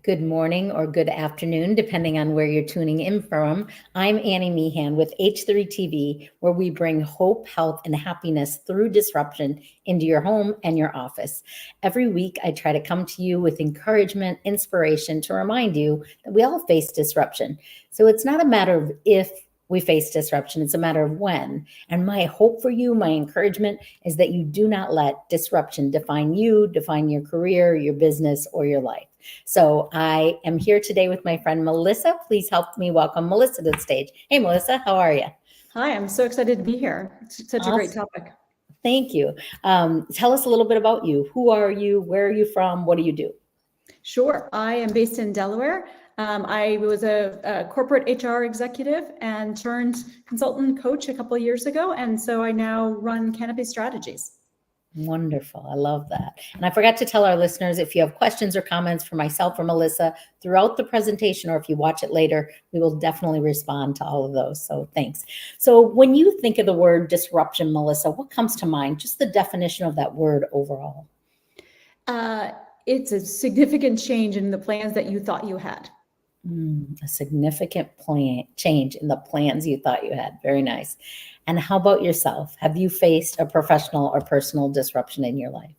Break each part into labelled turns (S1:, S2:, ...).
S1: Good morning or good afternoon, depending on where you're tuning in from. I'm Annie Meehan with H3 TV, where we bring hope, health, and happiness through disruption into your home and your office. Every week, I try to come to you with encouragement, inspiration to remind you that we all face disruption. So it's not a matter of if we face disruption, it's a matter of when. And my hope for you, my encouragement is that you do not let disruption define you, define your career, your business, or your life. So I am here today with my friend Melissa. Please help me welcome Melissa to the stage. Hey, Melissa, how are you?
S2: Hi, I'm so excited to be here. It's such a great topic.
S1: Thank you. Tell us a little bit about you. Who are you? Where are you from? What do you do?
S2: Sure. I am based in Delaware. I was a corporate HR executive and turned consultant coach a couple of years ago. And so I now run Canopy Strategies.
S1: Wonderful. I love that. And I forgot to tell our listeners, if you have questions or comments for myself or Melissa throughout the presentation, or if you watch it later, we will definitely respond to all of those. So thanks. So when you think of the word disruption, Melissa, what comes to mind? Just the definition of that word overall.
S2: It's a significant change in the plans that you thought you had.
S1: A significant change in the plans you thought you had. Very nice. And how about yourself? Have you faced a professional or personal disruption in your life?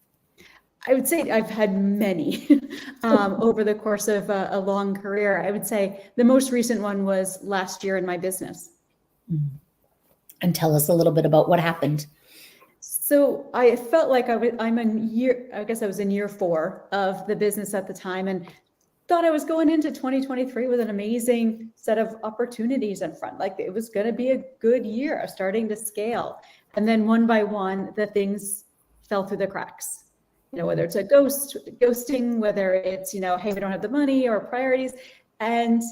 S2: I would say I've had many over the course of a long career. I would say the most recent one was last year in my business.
S1: And tell us a little bit about what happened.
S2: So I felt like I was in year 4 of the business at the time, and thought I was going into 2023 with an amazing set of opportunities in front. Like it was going to be a good year. I was starting to scale. And then one by one, the things fell through the cracks. You know, whether it's a ghosting, whether it's, hey, we don't have the money or priorities. And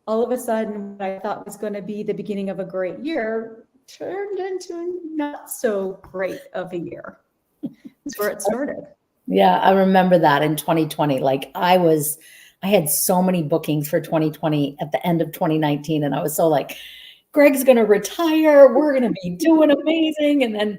S2: all of a sudden, what I thought was going to be the beginning of a great year turned into not so great of a year. That's where it started.
S1: Yeah, I remember that in 2020. Like I had so many bookings for 2020 at the end of 2019. And I was so like, Greg's going to retire. We're going to be doing amazing. And then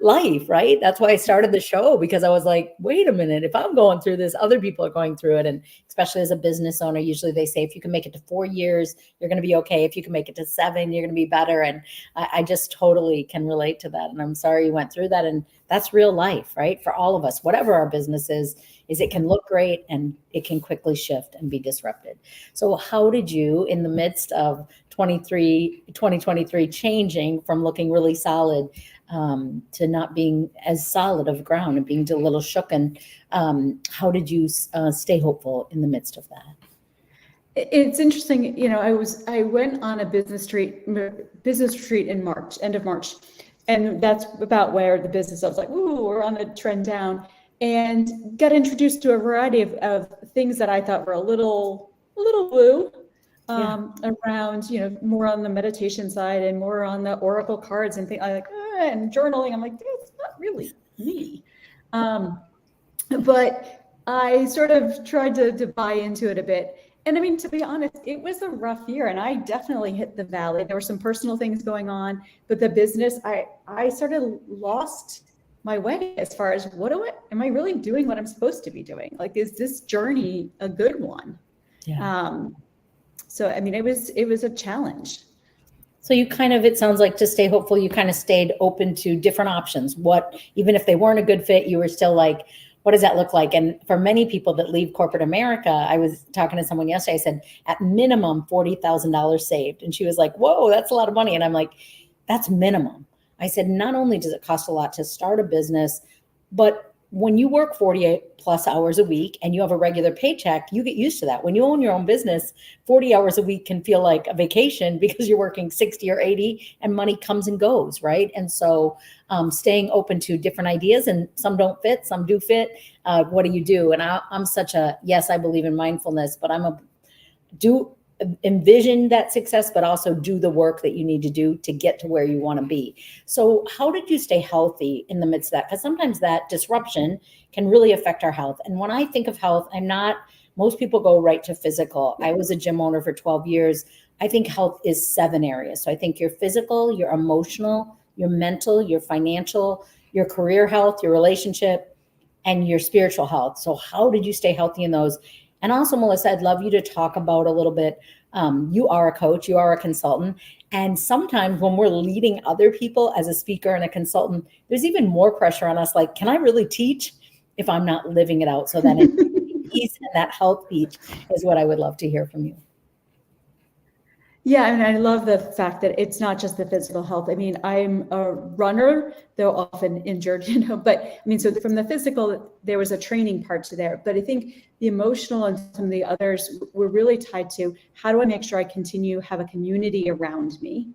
S1: life, right? That's why I started the show, because I was like, wait a minute, if I'm going through this, other people are going through it. And especially as a business owner, usually they say, if you can make it to 4 years, you're going to be okay. If you can make it to 7, you're going to be better. And I just totally can relate to that. And I'm sorry you went through that. And that's real life, right? For all of us, whatever our business is it can look great and it can quickly shift and be disrupted. So how did you, in the midst of 2023 changing from looking really solid to not being as solid of ground and being a little shook, and how did you stay hopeful in the midst of that?
S2: It's interesting, I went on a business retreat in March, end of March, and that's about where the business, I was like, ooh, we're on a trend down, and got introduced to a variety of things that I thought were a little woo. Around, more on the meditation side and more on the oracle cards and things like, and journaling. I'm like, it's not really me. But I sort of tried to buy into it a bit. And I mean, to be honest, it was a rough year, and I definitely hit the valley. There were some personal things going on, but the business, I sort of lost my way as far as am I really doing what I'm supposed to be doing? Like, is this journey a good one?
S1: Yeah.
S2: So, I mean, it was a challenge.
S1: So you kind of, it sounds like, to stay hopeful, you kind of stayed open to different options. Even if they weren't a good fit, you were still like, what does that look like? And for many people that leave corporate America, I was talking to someone yesterday, I said, at minimum, $40,000 saved. And she was like, whoa, that's a lot of money. And I'm like, that's minimum. I said, not only does it cost a lot to start a business, but when you work 48 plus hours a week and you have a regular paycheck, you get used to that. When you own your own business, 40 hours a week can feel like a vacation because you're working 60 or 80 and money comes and goes, right? And so staying open to different ideas, and some don't fit, some do fit. What do you do? And I'm such a, yes, I believe in mindfulness, but envision that success, but also do the work that you need to do to get to where you want to be. So how did you stay healthy in the midst of that? Because sometimes that disruption can really affect our health. And when I think of health, most people go right to physical. I was a gym owner for 12 years. I think health is 7 areas. So I think your physical, your emotional, your mental, your financial, your career health, your relationship, and your spiritual health. So how did you stay healthy in those? And also, Melissa, I'd love you to talk about a little bit. You are a coach, you are a consultant. And sometimes when we're leading other people as a speaker and a consultant, there's even more pressure on us. Like, can I really teach if I'm not living it out? So that peace and that health piece is what I would love to hear from you.
S2: Yeah, I mean, I love the fact that it's not just the physical health. I mean, I'm a runner, though often injured, but I mean, so from the physical, there was a training part to there, but I think the emotional and some of the others were really tied to how do I make sure I continue have a community around me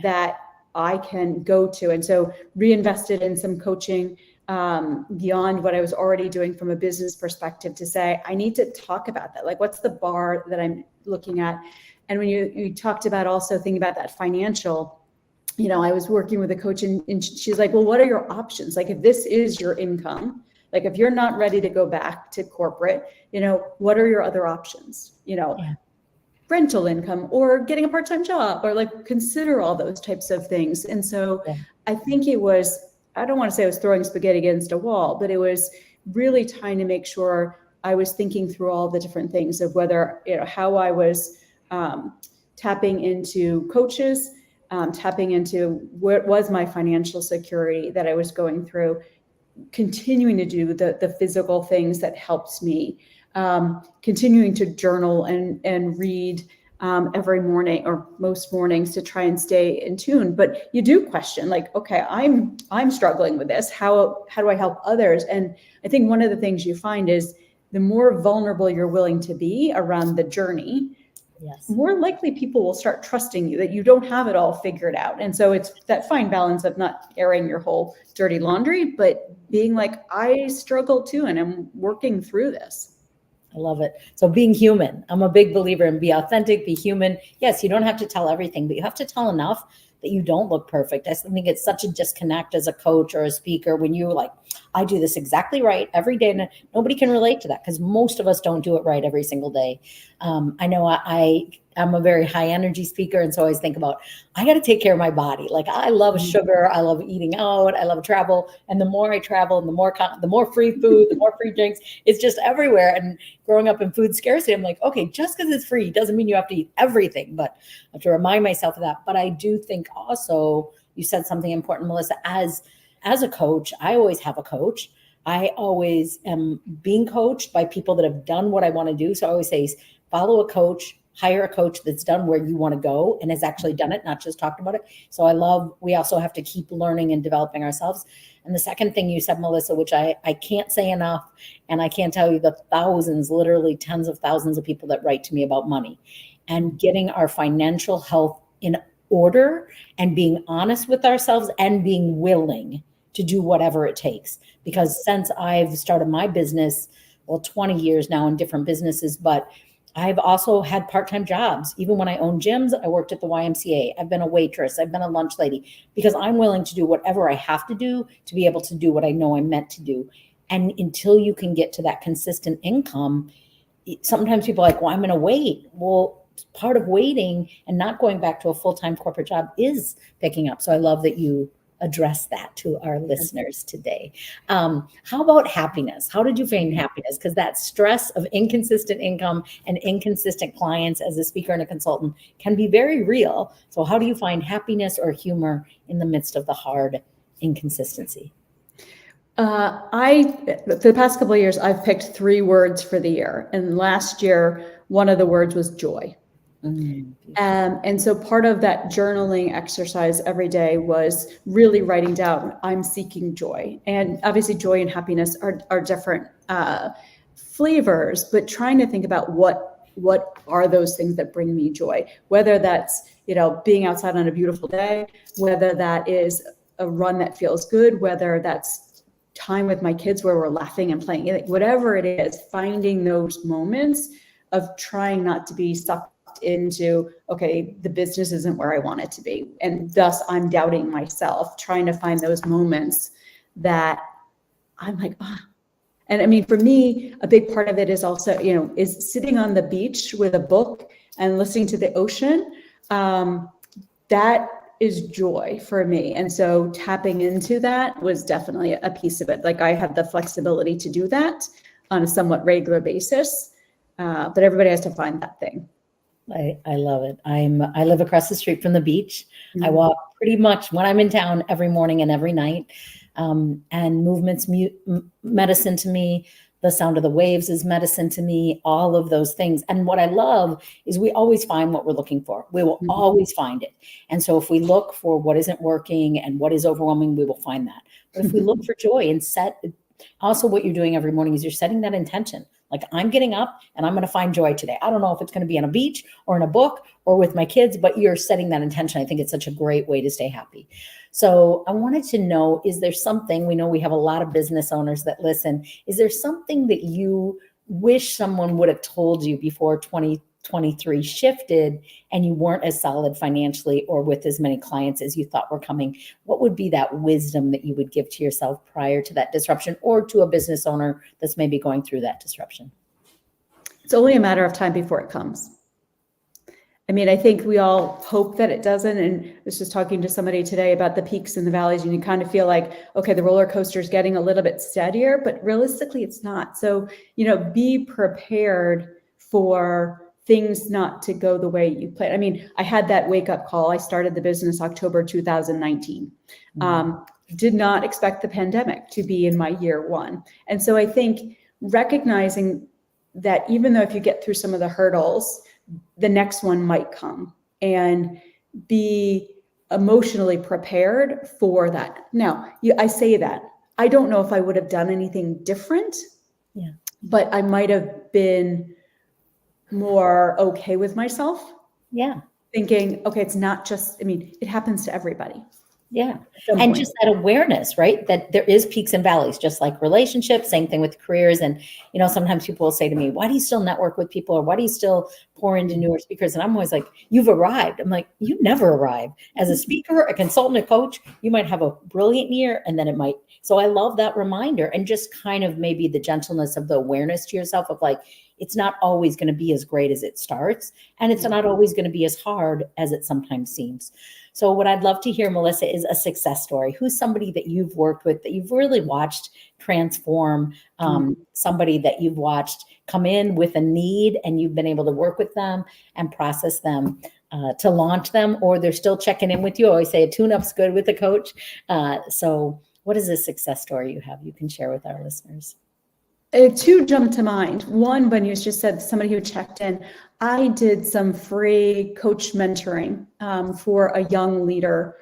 S2: that I can go to. And so reinvested in some coaching beyond what I was already doing from a business perspective to say, I need to talk about that. Like, what's the bar that I'm looking at? And when you talked about also thinking about that financial, I was working with a coach and she's like, well, what are your options? Like, if this is your income, like if you're not ready to go back to corporate, what are your other options? Rental income or getting a part-time job, or like consider all those types of things. And so I think it was, I don't want to say I was throwing spaghetti against a wall, but it was really trying to make sure I was thinking through all the different things of whether, how I was tapping into coaches, tapping into what was my financial security that I was going through, continuing to do the physical things that helped me, continuing to journal and read every morning or most mornings to try and stay in tune. But you do question, like, okay, I'm struggling with this. How do I help others? And I think one of the things you find is the more vulnerable you're willing to be around the journey, more likely people will start trusting you that you don't have it all figured out. And so it's that fine balance of not airing your whole dirty laundry, but being like, I struggle too, and I'm working through this.
S1: I love it. So being human, I'm a big believer in be authentic, be human. Yes, you don't have to tell everything, but you have to tell enough that you don't look perfect. I think it's such a disconnect as a coach or a speaker when you're like, I do this exactly right every day. And nobody can relate to that because most of us don't do it right every single day. I know I'm a very high energy speaker. And so I always think about, I got to take care of my body. Like, I love sugar. I love eating out. I love travel. And the more I travel and the more free food, the more free drinks, it's just everywhere. And growing up in food scarcity, I'm like, okay, just because it's free doesn't mean you have to eat everything, but I have to remind myself of that. But I do think also you said something important, Melissa, as a coach, I always have a coach. I always am being coached by people that have done what I want to do. So I always say, follow a coach, hire a coach that's done where you want to go and has actually done it, not just talked about it. So we also have to keep learning and developing ourselves. And the second thing you said, Melissa, which I can't say enough, and I can't tell you the thousands, literally tens of thousands of people that write to me about money and getting our financial health in order and being honest with ourselves and being willing to do whatever it takes. Because since I've started my business, 20 years now in different businesses, but I've also had part-time jobs. Even when I owned gyms, I worked at the YMCA. I've been a waitress. I've been a lunch lady because I'm willing to do whatever I have to do to be able to do what I know I'm meant to do. And until you can get to that consistent income, sometimes people are like, well, I'm going to wait. Well, part of waiting and not going back to a full-time corporate job is picking up. So I love that you address that to our listeners today. How about happiness? How did you find happiness? Because that stress of inconsistent income and inconsistent clients as a speaker and a consultant can be very real. So how do you find happiness or humor in the midst of the hard inconsistency?
S2: For the past couple of years, I've picked 3 words for the year. And last year, one of the words was joy. And so part of that journaling exercise every day was really writing down, I'm seeking joy. And obviously joy and happiness are different flavors, but trying to think about what are those things that bring me joy, whether that's, being outside on a beautiful day, whether that is a run that feels good, whether that's time with my kids where we're laughing and playing, whatever it is, finding those moments of trying not to be sucked into, okay, the business isn't where I want it to be. And thus I'm doubting myself, trying to find those moments that I'm like, And I mean, for me, a big part of it is also, is sitting on the beach with a book and listening to the ocean. That is joy for me. And so tapping into that was definitely a piece of it. Like, I have the flexibility to do that on a somewhat regular basis. but everybody has to find that thing.
S1: I love it. I live across the street from the beach. I
S2: Mhm.
S1: walk pretty much when I'm in town every morning and every night. And movement's medicine to me. The sound of the waves is medicine to me, all of those things. And what I love is we always find what we're looking for. We will
S2: Mhm.
S1: always find it. And so if we look for what isn't working and what is overwhelming, we will find that. But if we look for joy and also what you're doing every morning is you're setting that intention. Like, I'm getting up and I'm going to find joy today. I don't know if it's going to be on a beach or in a book or with my kids, but you're setting that intention. I think it's such a great way to stay happy. So I wanted to know, is there something, we know we have a lot of business owners that listen, is there something that you wish someone would have told you before 2023 shifted and you weren't as solid financially or with as many clients as you thought were coming? What would be that wisdom that you would give to yourself prior to that disruption, or to a business owner that's maybe going through that disruption?
S2: It's only a matter of time before it comes. I mean, I think we all hope that it doesn't. And I was just talking to somebody today about the peaks and the valleys, and you kind of feel like, okay, the roller coaster is getting a little bit steadier, but realistically it's not. So, be prepared for things not to go the way you planned. I mean, I had that wake up call. I started the business October 2019. Did not expect the pandemic to be in my year one. And so I think recognizing that even though if you get through some of the hurdles, the next one might come, and be emotionally prepared for that. Now, I say that I don't know if I would have done anything different, but I might have been more okay with myself. Thinking, okay, it's not just, it happens to everybody.
S1: And just that awareness, right? That there is peaks and valleys, just like relationships, same thing with careers. And, sometimes people will say to me, why do you still network with people? Or why do you still pour into newer speakers? And I'm always like, you've arrived. I'm like, you never arrive. As a speaker, a consultant, a coach, you might have a brilliant year and then it might. So I love that reminder, and just kind of maybe the gentleness of the awareness to yourself of like, it's not always going to be as great as it starts. And it's not always going to be as hard as it sometimes seems. So what I'd love to hear, Melissa, is a success story. Who's somebody that you've worked with that you've really watched transform, somebody that you've watched come in with a need and you've been able to work with them and process them to launch them, or they're still checking in with you? I always say a tune-up's good with a coach. So what is a success story you have you can share with our listeners?
S2: Two jump to mind. One, when you just said somebody who checked in, I did some free coach mentoring for a young leader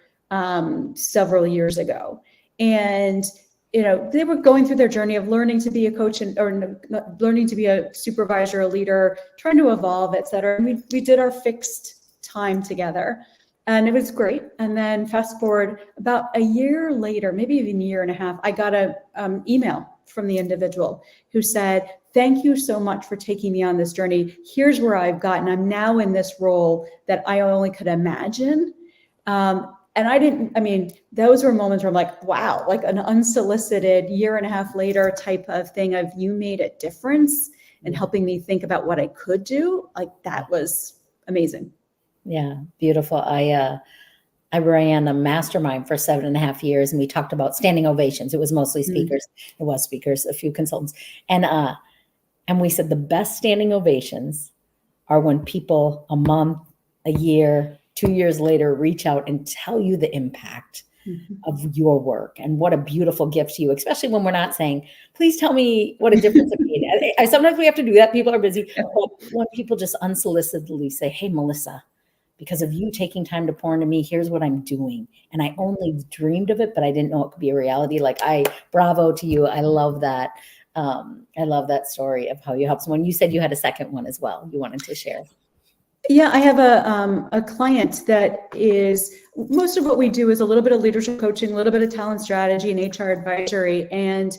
S2: several years ago. And, they were going through their journey of learning to be a coach or learning to be a supervisor, a leader, trying to evolve, et cetera. And we did our fixed time together, and it was great. And then fast forward about a year later, maybe even a year and a half, I got a email from the individual who said, thank you so much for taking me on this journey. Here's where I've gotten. I'm now in this role that I only could imagine. And those were moments where I'm like, wow, like an unsolicited year and a half later type of thing of you made a difference and helping me think about what I could do. Like, that was amazing.
S1: Yeah, beautiful. I ran a mastermind for 7.5 years, and we talked about standing ovations. It was mostly speakers. It was speakers, a few consultants. And we said the best standing ovations are when people a month, a year, 2 years later reach out and tell you the impact of your work and what a beautiful gift to you, especially when we're not saying, please tell me what a difference it made. Sometimes we have to do that. People are busy. But when people just unsolicitedly say, hey, Melissa, because of you taking time to pour into me, here's what I'm doing. And I only dreamed of it, but I didn't know it could be a reality. Like, bravo to you. I love that. I love that story of how you help someone. You said you had a second one as well you wanted to share.
S2: Yeah, I have a client that is, most of what we do is a little bit of leadership coaching, a little bit of talent strategy and HR advisory. And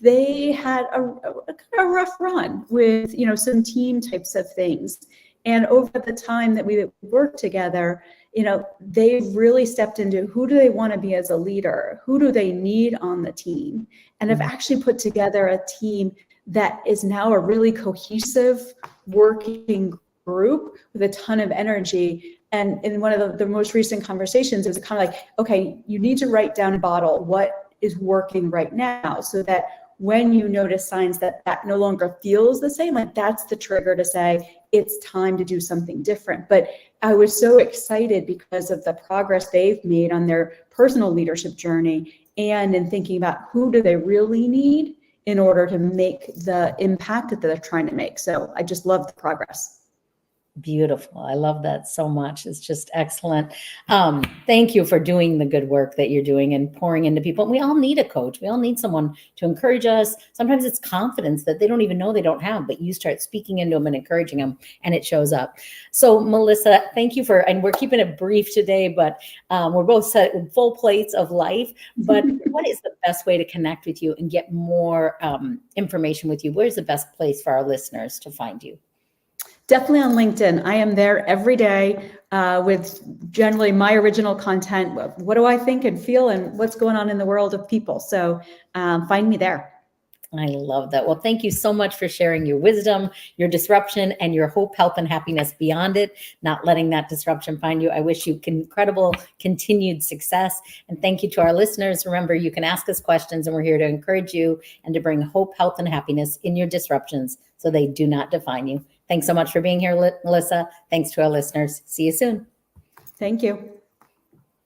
S2: they had a rough run with, some team types of things. And over the time that we worked together, they really stepped into who do they want to be as a leader? Who do they need on the team? And have actually put together a team that is now a really cohesive working group with a ton of energy. And in one of the most recent conversations, it was kind of like, okay, you need to write down a bottle what is working right now so that when you notice signs that that no longer feels the same, like that's the trigger to say it's time to do something different. But I was so excited because of the progress they've made on their personal leadership journey and in thinking about who do they really need in order to make the impact that they're trying to make. So I just love the progress.
S1: Beautiful. I love that so much. It's just excellent. Thank you for doing the good work that you're doing and pouring into people. We all need a coach. We all need someone to encourage us. Sometimes it's confidence that they don't even know they don't have, but you start speaking into them and encouraging them, and it shows up. So Melissa, thank you and we're keeping it brief today, but we're both set with full plates of life. But what is the best way to connect with you and get more information with you? Where's the best place for our listeners to find you?
S2: Definitely on LinkedIn. I am there every day with generally my original content. What do I think and feel and what's going on in the world of people? So find me there.
S1: I love that. Well, thank you so much for sharing your wisdom, your disruption, and your hope, health, and happiness beyond it, not letting that disruption find you. I wish you incredible continued success. And thank you to our listeners. Remember, you can ask us questions, and we're here to encourage you and to bring hope, health, and happiness in your disruptions so they do not define you. Thanks so much for being here, Melissa. Thanks to our listeners. See you soon.
S2: Thank you.